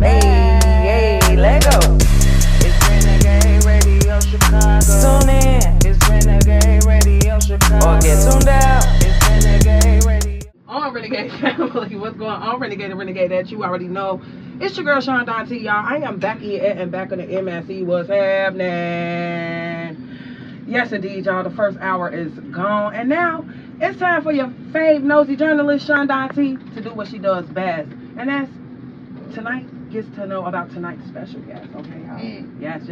Hey, let go. It's Renegade Radio Chicago. Tune in. It's Renegade Radio Chicago. Or get tuned out. It's Renegade Radio. On Renegade family, what's going on? Renegade that you already know. It's your girl ShonDon-T, y'all. I am back here and back on the MSC. What's happening? Yes, indeed, y'all. The first hour is gone, and now it's time for your fave nosy journalist ShonDon-T to do what she does best, and that's tonight gets to know about tonight's special guest. Okay, y'all. Yes.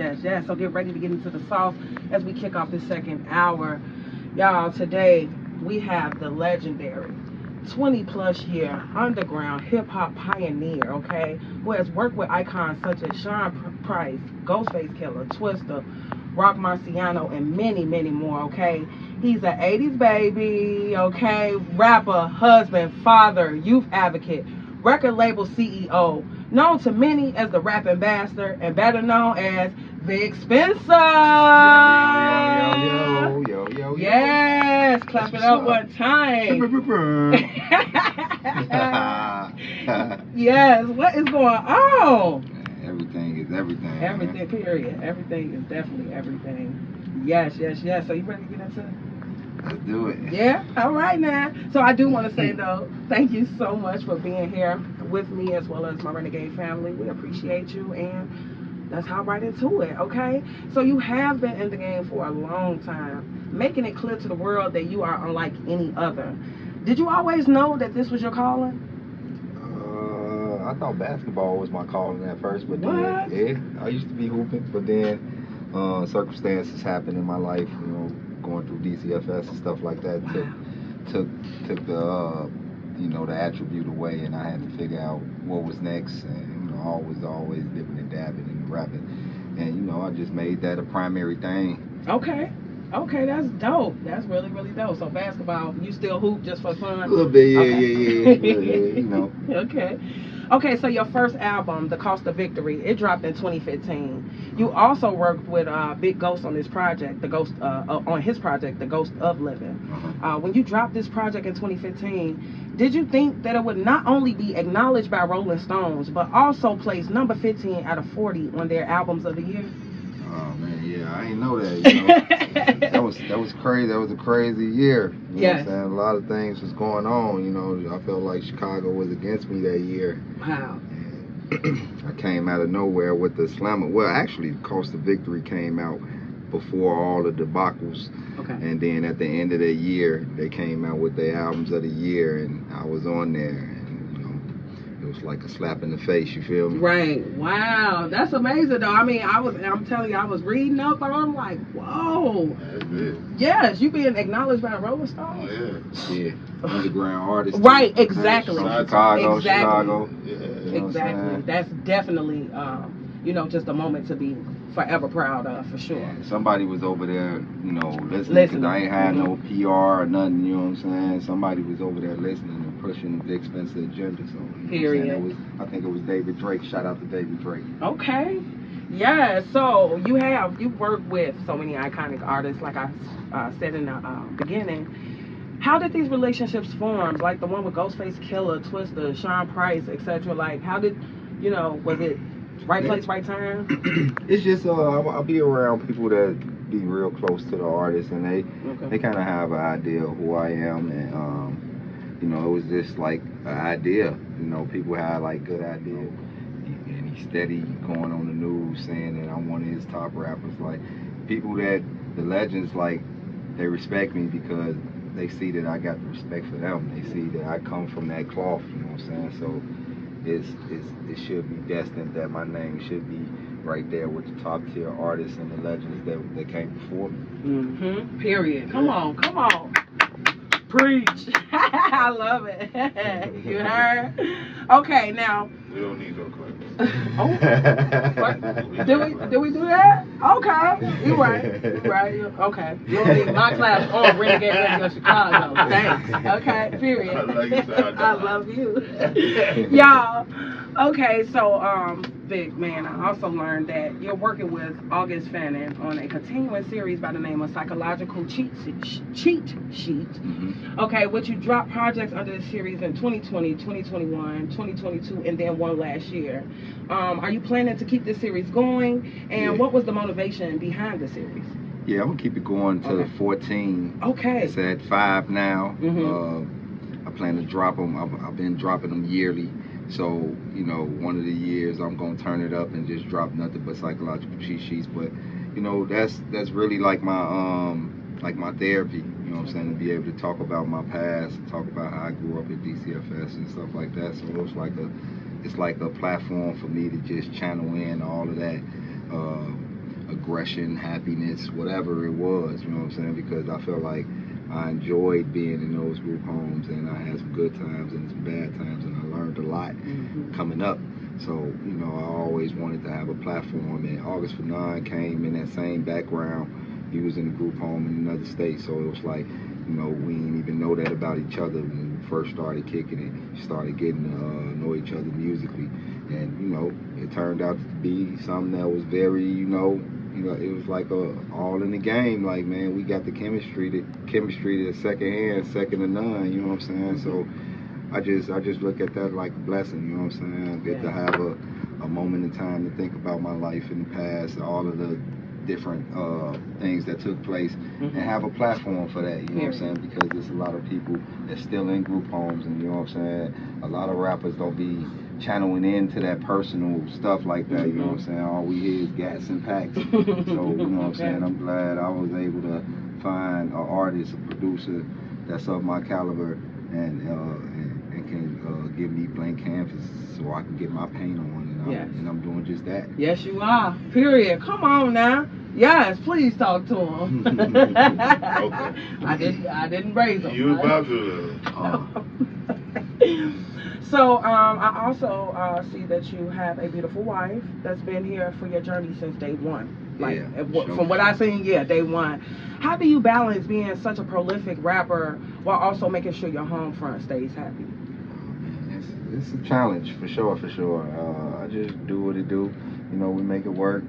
So get ready to get into the sauce as we kick off this second hour, y'all. Today we have the legendary 20-plus year underground hip-hop pioneer, okay, who has worked with icons such as Sean Price, Ghostface Killer, Twista, Rock Marciano, and many, many more, okay? He's an 80s baby, okay, rapper, husband, father, youth advocate, record label CEO, known to many as the rap ambassador, and better known as Vic Spencer. Yo. Yes, clap it up one time. Yes, what is going on? Everything is everything. Everything, period. Everything is definitely everything. Yes. So you ready to get into it? Let's do it. Yeah? All right now. So I do want to say, though, thank you so much for being here with me as well as my Renegade family. We appreciate you, and let's hop right into it, okay? So you have been in the game for a long time, making it clear to the world that you are unlike any other. Did you always know that this was your calling? I thought basketball was my calling at first, but then, I used to be hooping, but then circumstances happened in my life, you know, going through DCFS and stuff like that, took the the attribute away, and I had to figure out what was next. And always dipping and dabbing and rapping, and I just made that a primary thing. Okay, that's dope. That's really, really dope. So basketball, you still hoop just for fun? A little bit, yeah. Okay, so your first album, The Cost of Victory, it dropped in 2015. You also worked with Big Ghost on this project, The Ghost of Living. When you dropped this project in 2015, did you think that it would not only be acknowledged by Rolling Stones, but also place number 15 out of 40 on their albums of the year? Oh man, yeah, I didn't know that. That was crazy. That was a crazy year. You know what I'm saying? A lot of things was going on. I felt like Chicago was against me that year. Wow. And I came out of nowhere with the slammer. Well, actually, Cost of Victory came out before all the debacles. Okay. And then at the end of the year, they came out with their albums of the year, and I was on there. It was like a slap in the face, you feel me? Right. Wow. That's amazing, though. I mean, I'm telling you, I was reading up, and I'm like, whoa. That's it. Yes, you being acknowledged by Rolling Stones. Oh, yeah. Underground artists. Right, exactly. From Chicago. Exactly. Exactly. That's definitely, just a moment to be forever proud of, for sure. Yeah, somebody was over there, listening. Because I ain't had no PR or nothing, you know what I'm saying? Somebody was over there listening and pushing the Vic Spencer agenda. So, period. I think it was David Drake. Shout out to David Drake. Okay. Yeah, so you worked with so many iconic artists, like I said in the beginning. How did these relationships form? Like the one with Ghostface Killer, Twista, Sean Price, etc. Like, how did, was it right place, right time? It's just I'll be around people that be real close to the artist, and they kind of have an idea of who I am, and it was just like an idea. People had like good ideas, and he's steady going on the news saying that I'm one of his top rappers. Like people that the legends, like, they respect me because they see that I got the respect for them. They see that I come from that cloth. You know what I'm saying? So it should be destined that my name should be right there with the top tier artists and the legends that came before me. Period. Come on. Preach. I love it. You heard? Okay, now. We don't need no claps. Did we do that? Okay. You right. Okay. You don't need my class on Renegade Radio Chicago. Thanks. Okay. Period. I love you. Y'all. Okay, so Vic, man, I also learned that you're working with August Fannin on a continuing series by the name of Psychological Cheat Sheet. Okay, which you dropped projects under the series in 2020, 2021, 2022, and then one last year. Are you planning to keep this series going? And what was the motivation behind the series? Yeah, I'm gonna keep it going to 14. Okay. It's at 5 now. I plan to drop them. I've been dropping them yearly. So, you know, one of the years I'm gonna turn it up and just drop nothing but psychological cheat sheets. But, you know, that's really like my therapy. You know what I'm saying? To be able to talk about my past, talk about how I grew up at DCFS and stuff like that. So it's like a platform for me to just channel in all of that aggression, happiness, whatever it was. You know what I'm saying? Because I felt like I enjoyed being in those group homes, and I had some good times and some bad times, and I learned a lot coming up. So, you know, I always wanted to have a platform, and August for 9 came in that same background. He was in a group home in another state, so it was like, you know, we didn't even know that about each other when we first started kicking it. Started getting to know each other musically, and, you know, it turned out to be something that was very, you know, it was like all in the game. Like, man, we got the chemistry to second hand, second to none. You know what I'm saying? So I just look at that like a blessing. You know what I'm saying? I get to have a moment in time to think about my life in the past, all of the different things that took place, and have a platform for that. You know what I'm saying? Because there's a lot of people that's still in group homes, and you know what I'm saying? A lot of rappers don't be channeling into that personal stuff like that. You know what I'm saying? All we hear is gas and packs. So, you know what I'm saying? I'm glad I was able to find an artist, a producer that's of my caliber, and can give me blank canvas so I can get my paint on, and I'm doing just that. Yes, you are. Period. Come on now. Yes, please talk to him. Okay. I didn't raise him. You about to. So I also see that you have a beautiful wife that's been here for your journey since day one. Like, from what I've seen, day one. How do you balance being such a prolific rapper while also making sure your home front stays happy? It's a challenge for sure. I just do what it do. You know, we make it work.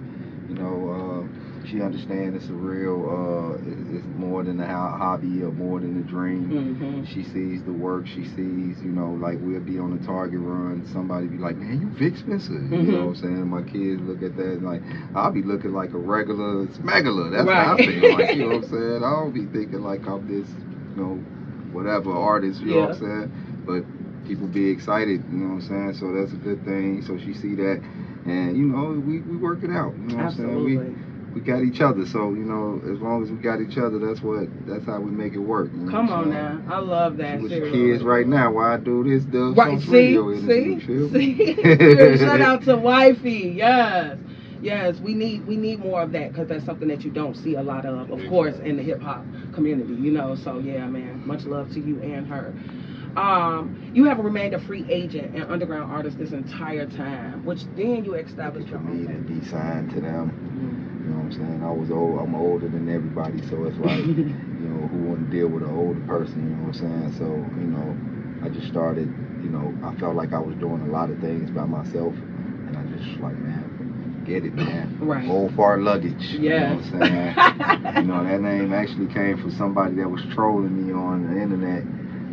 You know, she understands it's a real, it's more than a hobby or more than a dream. She sees the work. She sees, you know, like we'll be on a Target run. Somebody be like, man, you Vic Spencer. You know what I'm saying? My kids look at that and like, I'll be looking like a regular smegular. That's how I feel. Like, you know what I'm saying? I don't be thinking like I'm this, you know, whatever artist, you know what I'm saying? But people be excited, you know what I'm saying? So that's a good thing. So she see that, and you know, we work it out. You know what I'm saying? We got each other, so you know, as long as we got each other, that's how we make it work. You know Come on now, I love that. With your kids right now, why I do this, see. Shout out to wifey. Yes, we need more of that, because that's something that you don't see a lot of course, in the hip hop community. You know, so yeah, man, much love to you and her. You have remained a free agent and underground artist this entire time, which then you established your own thing. To be signed to them. You know what I'm saying? I'm older than everybody, so it's like, you know, who want to deal with an older person, you know what I'm saying? So, you know, I just started, you know, I felt like I was doing a lot of things by myself, and I just like, man, get it, man. Right. Old FART Luggage. You know what I'm saying? You know, that name actually came from somebody that was trolling me on the internet.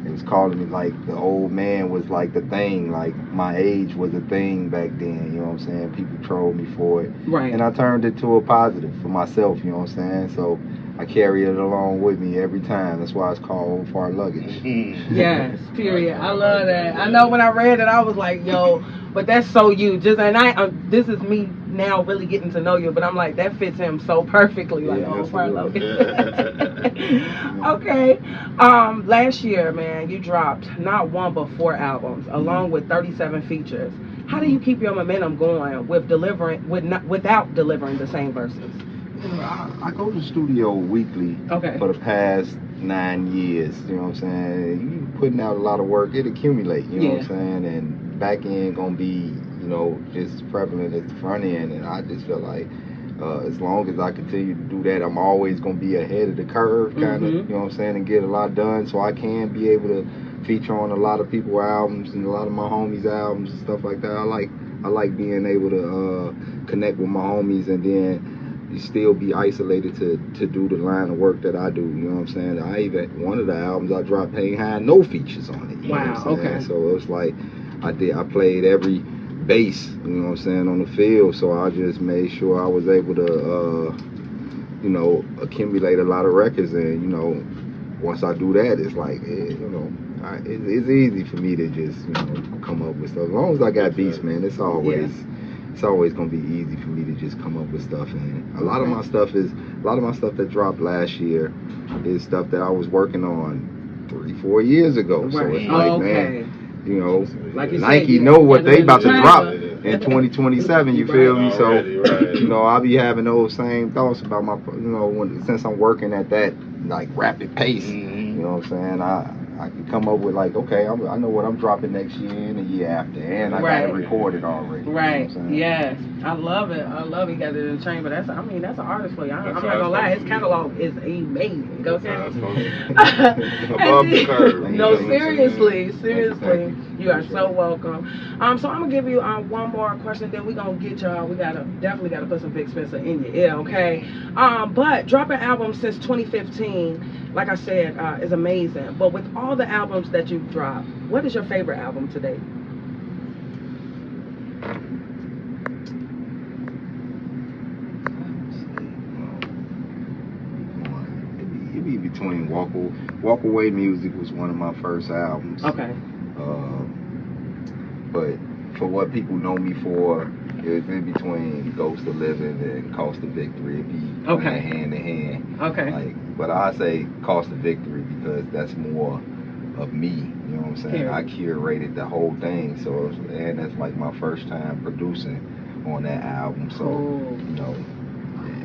It was calling me like the old man was like the thing, like my age was a thing back then, you know what I'm saying? People trolled me for it. Right. And I turned it to a positive for myself, you know what I'm saying? So I carry it along with me every time. That's why it's called Old FART Luggage. Yes, period. I love that. I know when I read it, I was like, yo, but that's so you. This is me now really getting to know you, but I'm like, that fits him so perfectly. Like, Old FART Luggage. Okay. Last year, man, you dropped not 1 but 4 albums, along with 37 features. How do you keep your momentum going without delivering the same verses? I go to the studio weekly for the past 9 years. You know what I'm saying? You putting out a lot of work, it accumulates. You know what I'm saying? And back end gonna be, you know, just as prevalent as the front end. And I just feel like as long as I continue to do that, I'm always gonna be ahead of the curve, kind of. You know what I'm saying? And get a lot done, so I can be able to feature on a lot of people's albums and a lot of my homies' albums and stuff like that. I like being able to connect with my homies, and then you still be isolated to do the line of work that I do. You know what I'm saying? One of the albums I dropped ain't had no features on it. You know what I'm saying? So it was like I played every base, you know what I'm saying, on the field. So I just made sure I was able to, you know, accumulate a lot of records. And, you know, once I do that, it's like, you know, it's easy for me to just, you know, come up with stuff. As long as I got beats, man, it's always gonna be easy for me to just come up with stuff. And a lot of my stuff that dropped last year is stuff that I was working on 3-4 years ago. So it's like, man, you know, like you Nike said, know what they about to drop in 2027. You feel me? So, you know, I'll be having those same thoughts about my, you know, since I'm working at that like rapid pace. You know what I'm saying? I can come up with like, okay, I know what I'm dropping next year and the year after, and I got it recorded already. Right. You know yes. I love it. I love it. You got it in the chamber. That's an artist for you. I'm not gonna lie. His catalog is amazing. Go ahead. Above the curve. No, seriously. You are so welcome. So I'm gonna give you one more question. Then we gonna get y'all. We definitely gotta put some Vic Spencer in your ear, okay? But dropping albums since 2015, like I said, is amazing. But with all the albums that you've dropped, what is your favorite album to date? It'd be between Walk Away Music was one of my first albums. Okay. But for what people know me for, it's in between Ghost of Living and Cost of Victory. It'd be hand in hand. Okay. Like, but I say Cost of Victory because that's more of me. You know what I'm saying? I curated the whole thing. So, and that's like my first time producing on that album. So, you know,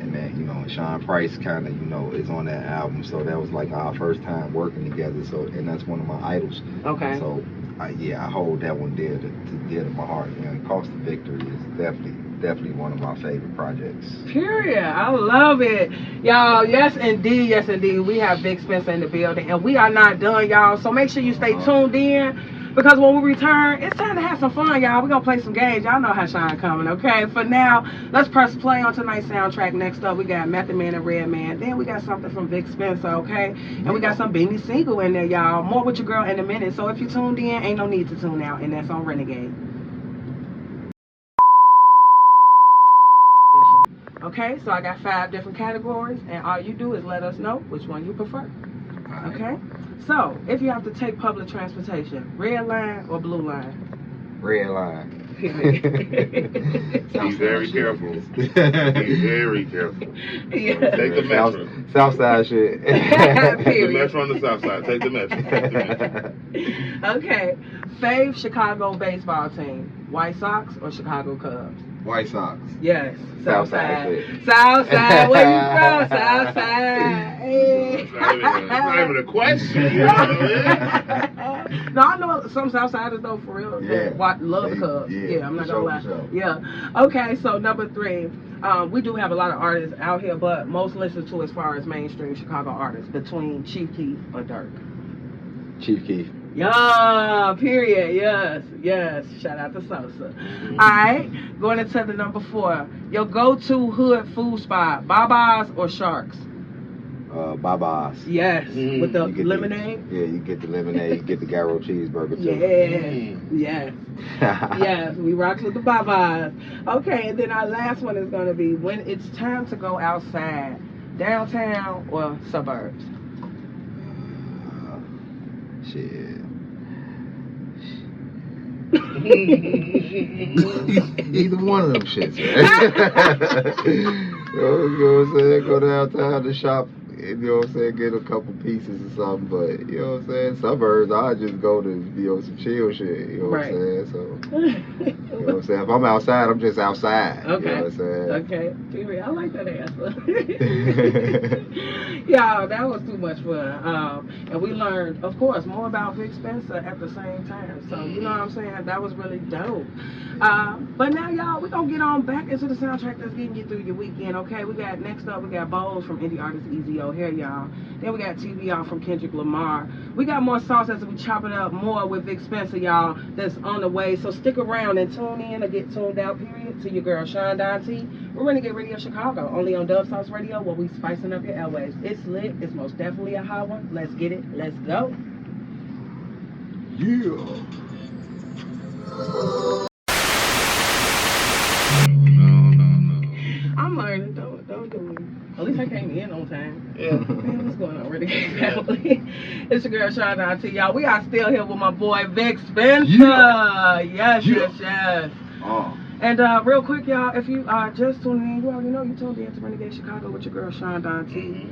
and that, you know, Sean Price kind of, you know, is on that album. So that was like our first time working together. So, and that's one of my idols. Okay. So, I hold that one dear to my heart. You know, Cost of Victory is definitely one of my favorite projects. Period. I love it, y'all. Yes indeed, we have Vic Spencer in the building, and we are not done, y'all. So make sure you stay tuned in, because when we return, it's time to have some fun, y'all. We're gonna play some games. Y'all know how Sean coming, okay? For now, let's press play on tonight's soundtrack. Next up, we got Method Man and Redman. Then we got something from Vic Spencer, okay? And we got some Beanie Siegel in there, y'all. More with your girl in a minute. So if you tuned in, ain't no need to tune out, and that's on Renegade. Okay, so I got 5 different categories, and all you do is let us know which one you prefer. Okay? So, if you have to take public transportation, red line or blue line? Red line. Be very careful. Be very careful. Yeah. Take the metro. South side shit. Take the metro on the south side. Take the metro. Okay. Fave Chicago baseball team, White Sox or Chicago Cubs? White Sox. Yes. Southside. Southside. Where you from? Southside. Hey. It's not even a question. No, I know some Southsiders though, for real. Love the Cubs. Yeah, I'm not gonna lie. Yeah. Okay, so number 3. We do have a lot of artists out here, but most listened to as far as mainstream Chicago artists, between Chief Keef or Dirk. Chief Keef. Yeah, period. Yes. Shout out to Sosa. Alright, going into the number 4. Your go-to hood food spot, Baba's or Sharks? Baba's. Yes, with the lemonade? You get the lemonade, you get the gyro cheeseburger too. Yes. Yes, we rock with the Baba's. Okay, and then our last one is going to be when it's time to go outside, downtown or suburbs? Shit. Either one of them shits, man. You know what I'm saying? Go downtown to shop, you know what I'm saying, get a couple pieces or something, but you know what I'm saying? Suburbs, I just go to be on some chill shit, you know what I'm saying? So, you know what I'm saying? If I'm outside, I'm just outside. Okay. You know what I'm saying? Okay. I like that answer. Yeah, that was too much fun. And we learned, of course, more about Vic Spencer at the same time. So, you know what I'm saying? That was really dope. But now, y'all, we're going to get on back into the soundtrack that's getting you through your weekend, okay? Next up, we got Bowls from indie artist Easy O'Hare, y'all. Then we got TBR from Kendrick Lamar. We got more sauce as we chop it up more with Vic Spencer, y'all, that's on the way. So stick around and tune in or get tuned out, period, to your girl, ShonDon-T. We're Renegade Radio Chicago, only on Dub Sauce Radio, where we spicing up your airwaves. It's lit. It's most definitely a hot one. Let's get it. Let's go. Yeah. At least I came in on time. Yeah. Man, what's going on, Renegade family? It's your girl ShonDon-T, y'all. We are still here with my boy Vic Spencer. Yeah. Yes. Oh. And real quick, y'all, if you just tuning in, you already know you tuned in to Renegade Chicago with your girl ShonDon-T.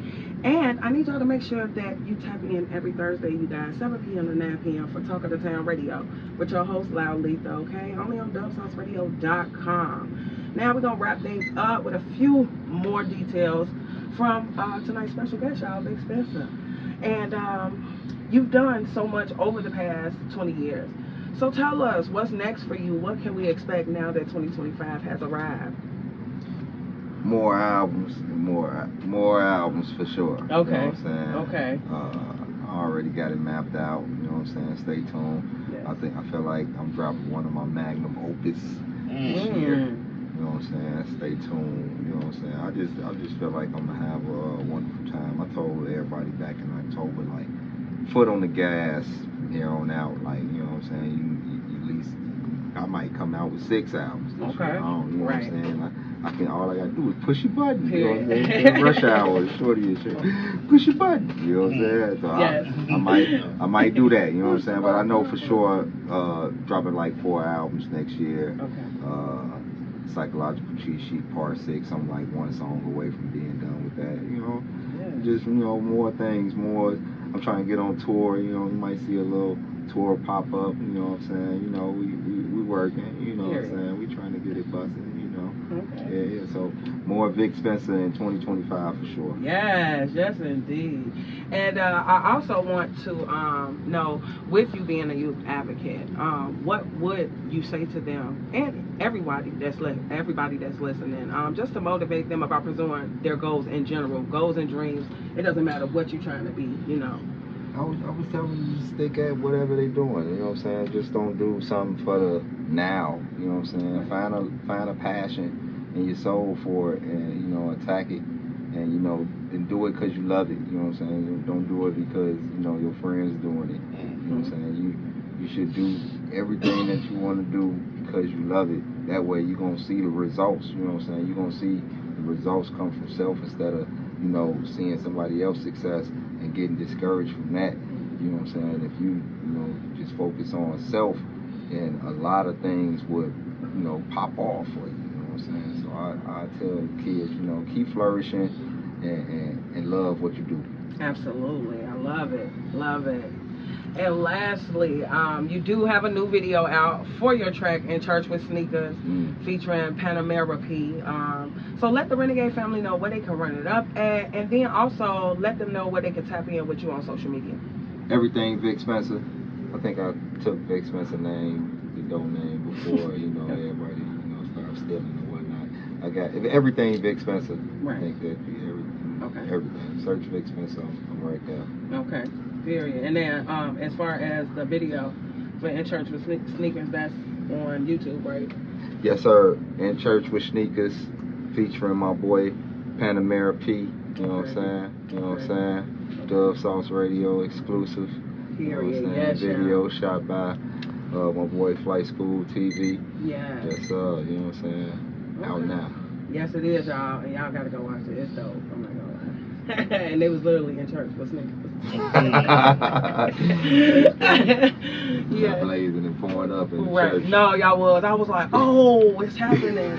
And I need y'all to make sure that you tap in every Thursday, you guys, 7 p.m. to 9 p.m. for Talk of the Town Radio with your host, Loud Letha, okay? Only on dubsauceradio.com. Now we're going to wrap things up with a few more details from tonight's special guest, y'all, Vic Spencer. And you've done so much over the past 20 years. So tell us, what's next for you? What can we expect now that 2025 has arrived? More albums for sure. Okay. You know what I'm saying? Okay. I already got it mapped out. You know what I'm saying? Stay tuned. Yes. I feel like I'm dropping one of my magnum opus this year. You know what I'm saying? Stay tuned. You know what I'm saying? I just feel like I'm gonna have a wonderful time. I told everybody back in October, like, foot on the gas from here on out. Like, you know what I'm saying? You at least, I might come out with 6 albums this year. You know what I'm saying? All I gotta do is push your button. You know what I'm saying? Rush hour, shorty and shit. Push your button. You know what I'm saying? So yes. I might do that. You know what I'm saying? But I know for sure dropping like 4 albums next year. Okay. Psychological Cheat Sheet Part 6. I'm like 1 song away from being done with that. You know, just more things. I'm trying to get on tour. You know, you might see a little tour pop up. You know what I'm saying? You know, we working. You know what I'm saying? We trying to get it busting. Okay. Yeah, so more Vic Spencer in 2025 for sure. Yes, indeed. And I also want to know, with you being a youth advocate, what would you say to them and everybody that's listening, just to motivate them about pursuing their goals in general, goals and dreams. It doesn't matter what you're trying to be, you know. I was telling them to stick at whatever they're doing, you know what I'm saying? Just don't do something for the now, you know what I'm saying? Find a passion in your soul for it and, you know, attack it and, you know, and do it because you love it, you know what I'm saying? Don't do it because, you know, your friend's doing it, you know what I'm saying? You should do everything that you want to do because you love it. That way you're going to see the results, you know what I'm saying? You're going to see the results come from self instead of, you know, seeing somebody else's success and getting discouraged from that. You know what I'm saying? If you know, just focus on self, and a lot of things would, you know, pop off for you. You know what I'm saying? So I tell kids, you know, keep flourishing and love what you do. Absolutely. I love it. And lastly, you do have a new video out for your track In Church with Sneakers, featuring ― so let the Renegade family know where they can run it up at, and then also let them know where they can tap in with you on social media. Everything Vic Spencer. I think I took Vic Spencer's name, the dope name, before, you know, everybody, you know, started stealing and whatnot. I got everything Vic Spencer. Right. I think that'd be everything. Okay. Everything. Search Vic Spencer. I'm right there. Okay. Period. And then as far as the video for In Church with Sneakers, that's on YouTube, right? Yes, sir. In Church with Sneakers, featuring my boy ― P. You know what I'm saying? You know what I'm saying? Dub Sauce Radio exclusive. Period. You know what I'm saying? Yes, Video shot by my boy Flight School TV. Yeah. Just you know what I'm saying? Out now. Yes, it is, y'all. And y'all gotta go watch it. It's dope. I'm not gonna lie. And they was literally in church with sneakers. Yeah. Blazing and pouring up in the right. church. No, y'all was. I was like, oh, it's happening.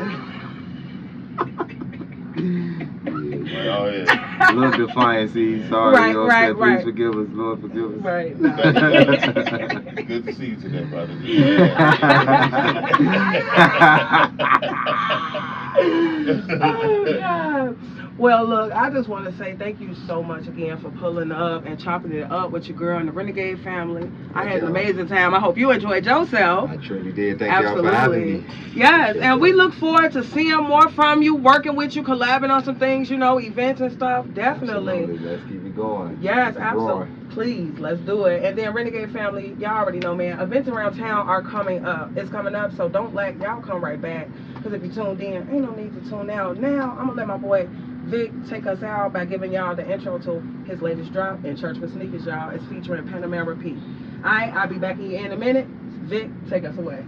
Oh, yeah. Lord Defiance, sorry, Right, you know, right, please right. forgive us, Lord, forgive us. Right. No. Good to see you today, brother. Oh, God. Well, look, I just want to say thank you so much again for pulling up and chopping it up with your girl and the Renegade family. I had an amazing time. I hope you enjoyed yourself. I truly did. Thank y'all for having me. Yes, and we look forward to seeing more from you, working with you, collabing on some things, you know, events and stuff. Definitely. Absolutely. Let's keep it going. Yes, absolutely. Please, let's do it. And then Renegade family, y'all already know, man, events around town are coming up. It's coming up, so don't let y'all come right back. Because if you tuned in, ain't no need to tune out. Now, I'm going to let my boy Vic take us out by giving y'all the intro to his latest drop, In Church with Sneakers, y'all. It's featuring ―P. I'll be back in a minute. Vic, take us away.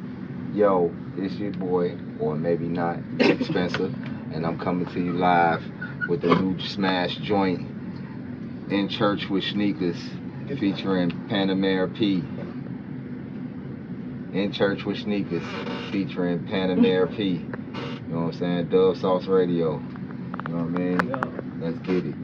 Yo, it's your boy, or maybe not, Vic Spencer, and I'm coming to you live with the new smash joint, In Church with Sneakers, featuring Panamera P. In Church with Sneakers, featuring Panamera P. You know what I'm saying? Dub Sauce Radio. You know what I mean? Let's get it.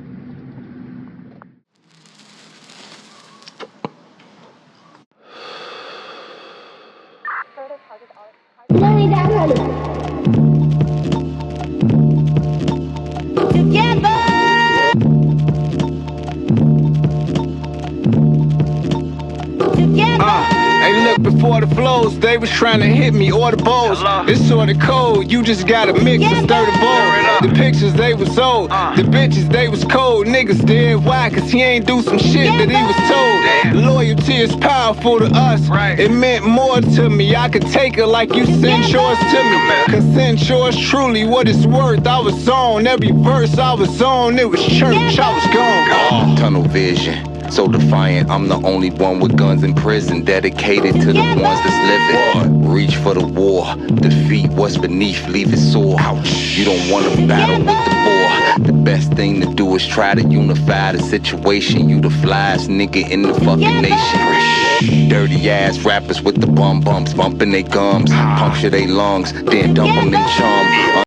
Hey, look, before the flows, they was trying to hit me or the bowls. It's sorta cold, you just gotta mix and stir the bowl. The pictures, they was old. The bitches, they was cold. Niggas dead, why? Cause he ain't do some shit that he was told. Loyalty is powerful to us. It meant more to me. I could take it like you sent yours to me. Cause sent yours truly what it's worth. I was on every verse I was on. It was church, I was gone. Tunnel vision. So defiant, I'm the only one with guns in prison, dedicated to the ones that's living. Reach for the war, defeat what's beneath, leave it sore. You don't want to battle with the boar. The best thing to do is try to unify the situation. You the flyest nigga in the fucking nation. Dirty ass rappers with the bumps, bumping they gums, puncture they lungs, then dump them in chum.